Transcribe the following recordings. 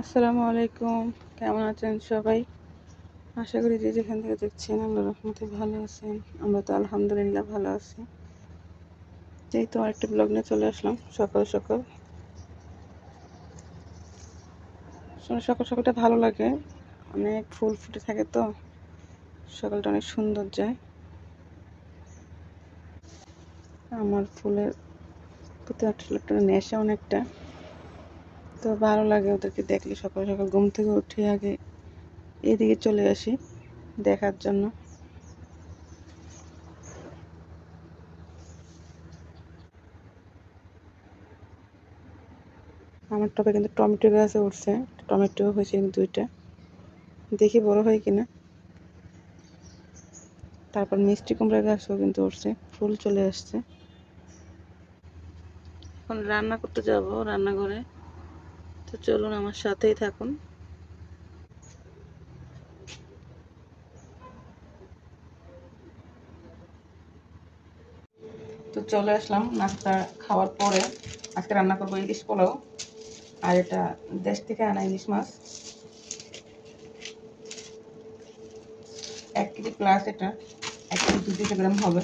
আসসালামু আলাইকুম। কেমন আছেন সবাই? আশা করি যে যেখান থেকে দেখছেন আল্লাহর রহমতে ভালো আছেন। আমরা তো আলহামদুলিল্লাহ ভালো আছি। এই তো আরেকটা ব্লগ নিয়ে চলে আসলাম সকাল সকাল। সকাল সকালটা ভালো লাগে, অনেক ফুল ফুটে থাকে তো সকালটা অনেক সুন্দর যায়। আমার ফুলের প্রতি একটা নেশা অনেকটা, তো ভালো লাগে ওদেরকে দেখলে। সকাল সকাল ঘুম থেকে উঠে আগে এদিকে চলে আসি দেখার জন্য। আমার টবে কিন্তু টমেটো গাছে উঠছে, টমেটো হয়েছে কিন্তু 2টা, দেখি বড় হয় কিনা। তারপর মিষ্টি কুমড়া গাছও কিন্তু উঠছে, ফুল চলে আসছে। এখন রান্না করতে যাব রান্নাঘরে, তো চলুন আমার সাথেই থাকুন। তো চলে আসলাম নাস্তা খাওয়ার পরে। আজকে রান্না করবো ইলিশ পোলাও, আর এটা দেশ থেকে আনা ইলিশ মাছ 1 কেজি প্লাস, এটা 1 কেজি 200 গ্রাম হবে।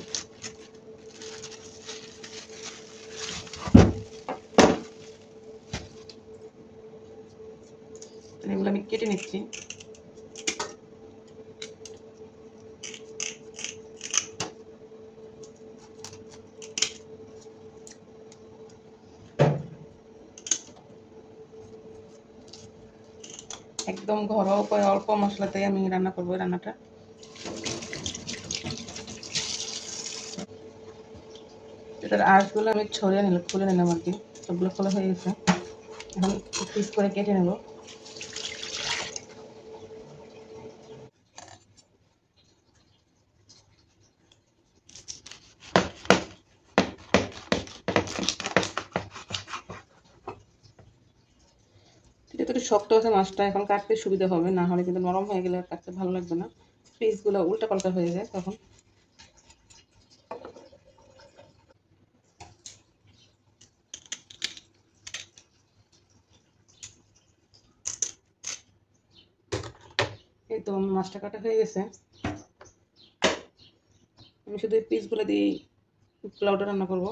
এগুলো আমি কেটে নিচ্ছি। একদম ঘরোয়া উপায়ে অল্প মশলাতেই আমি রান্না করবো এই রান্নাটা। এটার আঁশগুলো আমি ছড়িয়ে নিলাম, খুলে নিলাম আর কি। সবগুলো খোলা হয়ে গেছে, এখন পিস করে কেটে নেব। যেহেতু একটু শক্ত আছে মাছটা, এখন কাটতে সুবিধা হবে, না হলে কিন্তু নরম হয়ে গেলে কাটতে ভালো লাগবে না, পিসগুলো উল্টা পাল্টা হয়ে যায় তখন। এই তো মাছটা কাটা হয়ে গেছে, আমি শুধু এই পিসগুলো দিয়ে পোলাওটা রান্না করব।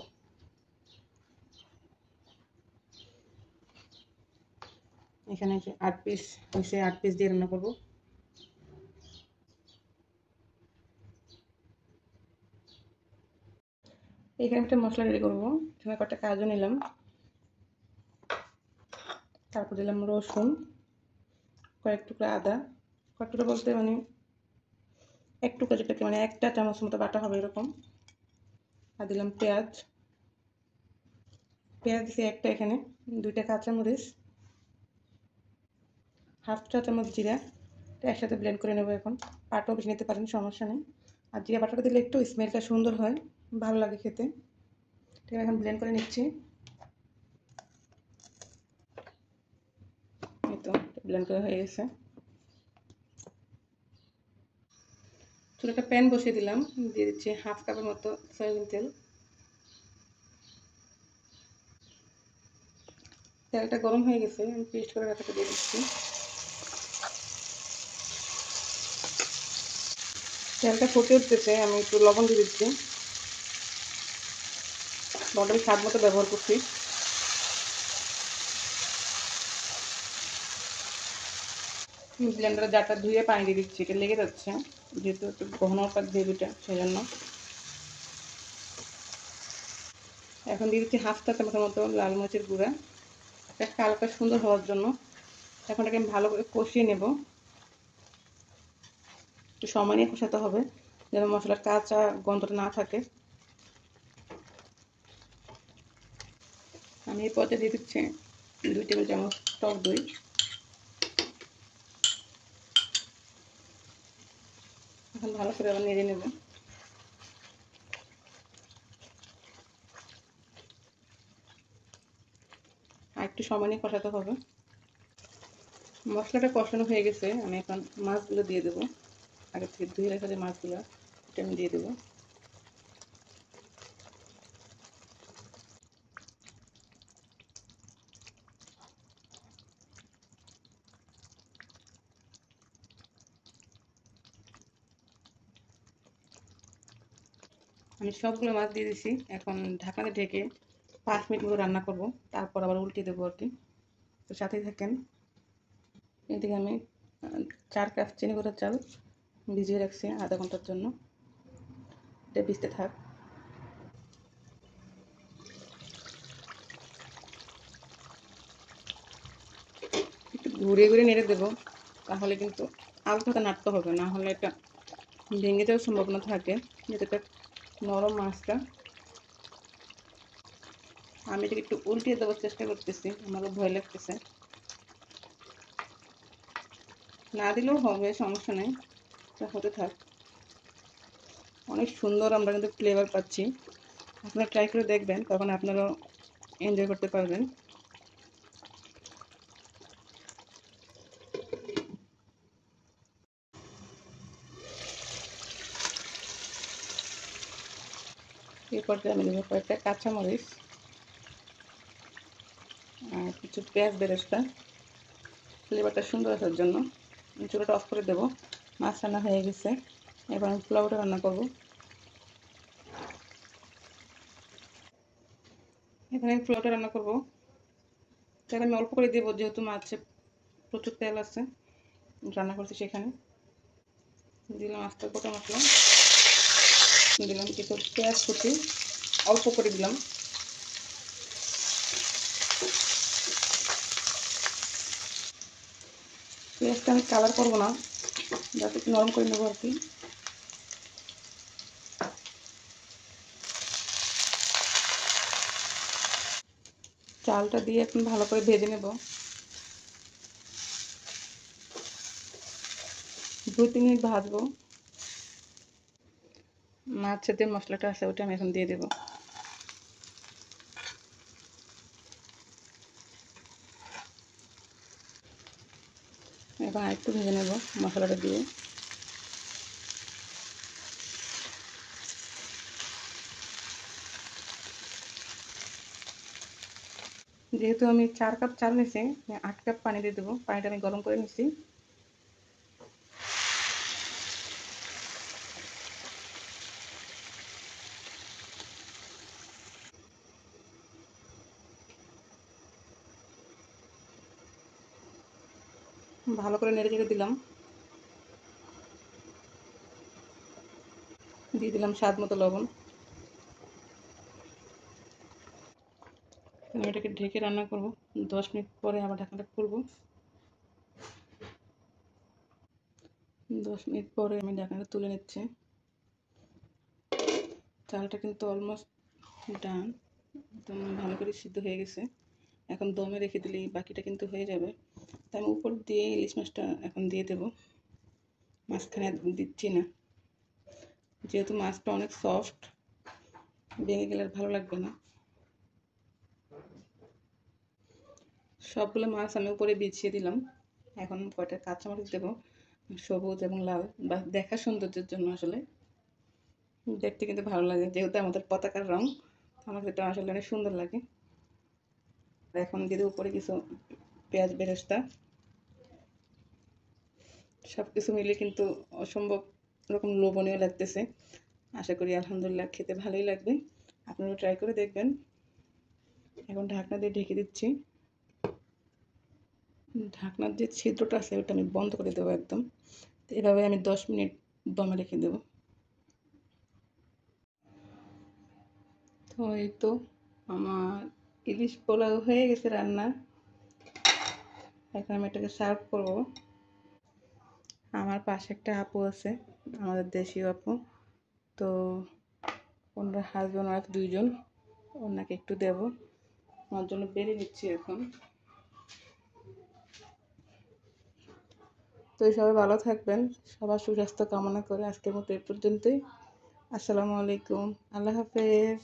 এখানে 8 পিস হয়েছে, 8 পিস দিয়ে রান্না করব। এখানে একটা মশলা রেডি করবো। এখানে কয়েকটা কাজু নিলাম, তারপর দিলাম রসুন, কয়েক টুকরা আদা, কয়েক টুকরা বলতে মানে এক টুকরা, যেটাকে মানে 1টা চামচ মতো বাটা হবে এরকম। আর দিলাম পেঁয়াজ, পেঁয়াজ দিছি একটা, এখানে 2টা কাঁচামরিচ, হাফ চা চামচ জিরা। একসাথে ব্লেন্ড করে নেবো এখন। পাটাও বেশি নিতে পারেন, সমস্যা নেই। আর জিরা বাটাটা দিলে একটু স্মেলটা সুন্দর হয়, ভালো লাগে খেতে। ঠিক আছে, এখন ব্লেন্ড করে নিচ্ছি। এই তো ব্লেন্ড করা হয়ে গেছে। চুলে একটা প্যান বসিয়ে দিলাম, দিয়ে দিচ্ছি হাফ কাপের মতো সয়াবিন তেল। তেলটা গরম হয়ে গেছে, আমি পেস্ট করে রাখাটা দিয়ে দিচ্ছি। তেলটা ফুটে উঠতেছে, আমি একটু লবণ দিয়ে দিচ্ছি। লবণ স্বাদ মতো ব্যবহার করছি। ব্লেন্ডারের জারটা ধুয়ে পানি দিয়ে দিচ্ছি, এটা লেগে যাচ্ছে যেহেতু একটু ঘন পাক গ্রেভিটা, সেই জন্য। এখন দিয়ে দিচ্ছি হাফ চা চামচের মতো লাল মরিচের গুঁড়া, একটা হালকা সুন্দর হওয়ার জন্য। এখন এটাকে আমি ভালো করে কষিয়ে নেব, একটু সময় নিয়ে কষাতে হবে যেন মশলার কাঁচা গন্ধটা না থাকে। আমি এই পর্যায়ে দিয়ে দিচ্ছি 2 টেবিল চামচ টক দই। এখন ভালো করে আবার নেড়ে নেব। আর একটু সময় নিয়ে কষাতে হবে। মশলাটা কষানো হয়ে গেছে, আমি এখন মাছগুলো দিয়ে দেবো। আগে থেকে ধুয়ে রাখা যে মাছগুলো, এটা আমি দিয়ে দেবো। আমি সবগুলো মাছ দিয়ে দিছি। এখন ঢাকনাতে ঢেকে 5 মিনিট মতো রান্না করব, তারপর আবার উল্টে দেবো আর কি। তো সাথেই থাকেন। এদিকে আমি 4 কাপ চিনি গুঁড়ার চাল ভিজিয়ে রাখছি আধা ঘন্টার জন্য। এটা ভিজতে থাক। একটু ঘুরিয়ে ঘুরিয়ে নেড়ে দেবো, তাহলে কিন্তু আলতো হাতে নাড়তে হবে, না হলে এটা ভেঙে যাওয়ার সম্ভাবনা থাকে। যেটা নরম মাছটা। আমি এটাকে একটু উল্টিয়ে দেওয়ার চেষ্টা করতেছি, আমারও ভয় লাগতেছে। না দিলেও হবে, সমস্যা নেই, হতে থাক। অনেক সুন্দর আমরা কিন্তু ফ্লেভার পাচ্ছি। আপনারা ট্রাই করে দেখবেন, তখন আপনারাও এনজয় করতে পারবেন। এই পর্যায়ে আমি দেবো কয়েকটা কাঁচামরিচ আর কিছু পেঁয়াজ বেরেস্তা, ফ্লেভারটা সুন্দর আসার জন্য। চুলাটা অফ করে দেবো। মাছ রান্না হয়ে গেছে, এবার আমি পোলাওটা রান্না করবো। এখানে আমি পোলাওটা রান্না করবো। তেল আমি অল্প করে দেবো, যেহেতু মাছে প্রচুর তেল আছে রান্না করছি। সেখানে দিলাম আস্তে গোটা মশলা, দিলাম কিছু পেঁয়াজ কুচি, অল্প করে দিলাম। পেঁয়াজটা আমি কালার করবো না, যাতে একটু নরম করে নেবো আর কি। চালটা দিয়ে এখন ভালো করে ভেজে নেব। 2-3 মিনিট ভাজবো। মাছের যে মশলাটা আছে ওটা আমি এখন দিয়ে দেবো। এবার একটু ভেজে নেব মশলাটা দিয়ে। যেহেতু আমি 4 কাপ চাল নিয়েছি, 8 কাপ পানি দিয়ে দেবো। পানিটা আমি গরম করে নিচ্ছি। ভালো করে নেড়ে চেড়ে দিলাম। দিয়ে দিলাম স্বাদ মতো লবণ। আমি এটাকে ঢেকে রান্না করব। 10 মিনিট পরে আবার ঢাকনাটা খুলবো। 10 মিনিট পরে আমি ঢাকনাটা তুলে নিচ্ছি। চালটা কিন্তু অলমোস্ট ডান, একদম ভালো করে সিদ্ধ হয়ে গেছে। এখন দমে রেখে দিলেই বাকিটা কিন্তু হয়ে যাবে। তাই আমি উপর দিয়ে ইলিশ মাছটা এখন দিয়ে দেবো, মাঝখানে দিচ্ছি না, যেহেতু মাছটা অনেক সফট, ভেঙে গেলে আর ভালো লাগবে না। সবগুলো মাছ আমি উপরে বিছিয়ে দিলাম। এখন কয়টা কাঁচামরিচ দেবো, সবুজ এবং লাল, বা দেখার সৌন্দর্যের জন্য। আসলে দেখতে কিন্তু ভালো লাগে, যেহেতু আমাদের পতাকার রং, আমার এটা আসলে অনেক সুন্দর লাগে। এখন দিয়ে দেবো উপরে কিছু পেঁয়াজ বেরেস্তা। সব কিছু মিলে কিন্তু অসম্ভব রকম লোভনীয় লাগতেছে। আশা করি আলহামদুলিল্লাহ খেতে ভালোই লাগবে। আপনারা ট্রাই করে দেখবেন। এখন ঢাকনা দিয়ে ঢেকে দিচ্ছি। ঢাকনার যে ছিদ্রটা আছে ওটা আমি বন্ধ করে দেবো একদম। তো এভাবে আমি 10 মিনিট দমে রেখে দেবো। তো এই তো আমার ইলিশ পোলাও হয়ে গেছে রান্না। এখন আমি এটাকে সার্ভ করবো। আমার পাশে একটা আপু আছে, আমাদের দেশীয় আপু। তো ওনারা হাজব্যান্ড ওয়াইফ দুইজন, ওনাকে একটু দেবো। আমার জন্য বেরিয়ে নিচ্ছি এখন। তো সবাই ভালো থাকবেন, সবার সুস্বাস্থ্য কামনা করে আজকের মতো এ পর্যন্তই। আসসালামু আলাইকুম, আল্লাহ হাফেজ।